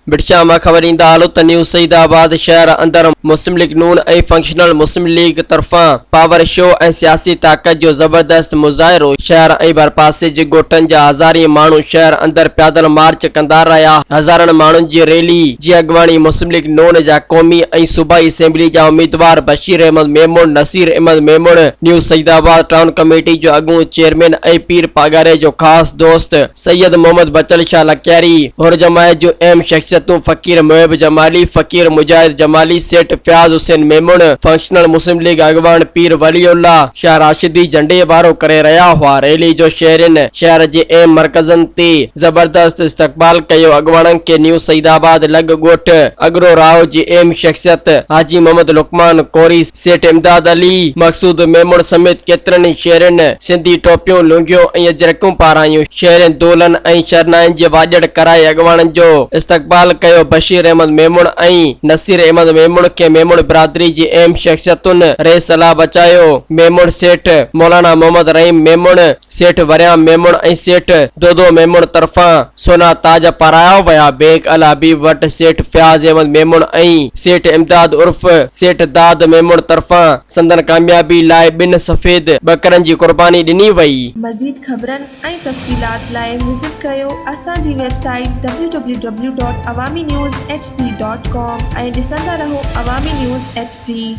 बिटशा मां ख़बर ईंदा हालो त न्यू सईदाबाद शहर अंदर मुस्लिम लीग नून ऐं फंक्शनल मुस्लिम लीग तरफ़ां पावर शो ऐं सियासी ताक़त जो ज़बरदस्त मुज़ाहिरो शहर ऐं भरपासे जे ॻोठनि जा हज़ारे माण्हू शहर अंदर पैदल मार्च कंदा रहिया। हज़ारनि माण्हुनि जी रैली जी अॻवानी मुस्लिम लीग नून जा क़ौमी ऐं सूबाई असेंबली जा उम्मीदवार Bashir Ahmed Memon, Nasir Ahmed Memon, new Saeedabad town committee जो अॻूं चेयरमैन ऐं पीर पागारे जो ख़ासि दोस्त सैयद मोहम्मद बचल शाह लकियारी, हुर जमायत जो अहम शख्सियतूं फ़कीर मुहिब जमाली, फ़कीर मुजाहिद जमाली, सेठ फयाज़ हुसैन मेमून, फंक्शनल मुस्लिम लीग अॻवान पीर वलीउल्लाह शाह राशिदी झंडे वारो करे रहिया हुआ। रैली जो शहरनि शहर जे अहम मरकज़नि ते ज़बरदस्त इस्तक़बाल कयो। अॻवाननि खे न्यू सईदाबाद लॻ ॻोठ अगरो राव जी अहम शख्सियत हाजी मोहम्मद लुकमान कोरी, सेठ इमदाद अली, मक़सूद मेमून समेत केतिरनि शहरनि सिंधी टोपियूं लुंगियूं ऐं अजरकूं पारायूं। शहरनि दोलन ऐं शरनाइनि जी वाजड़ कराए अॻवाननि जो इस्तक़बाल कयो। बशीर अहमद मेमून ऐं नसीर अहमद मेमून खे मेमून बिरादरी जी अहम शख्सियतुनि रे सलाह बचायो। मेमून सेठ मौलाना मोहम्मद रहीम मेमून, सेठ वरियाम मेमून ऐं सेठ दोदो मेमून तरफ़ां सोना ताज पाराया विया। बेग अल हबीब वटि सेठ फयाज़ अहमद मेमून ऐं सेठ इमदाद उर्फ सेठ दाद मेमून तरफ़ां संदन कामयाबी लाइ 2 सफ़ेद बकरनि जी कुर्बानी ॾिनी वई। मज़ीद ख़बरनि ऐं तफ़सीलात लाइ विज़िट कयो असांजी वेबसाइट www.awamiNewsHD.com ऐं ॾिसंदा रहो अवामी न्यूज़ HD।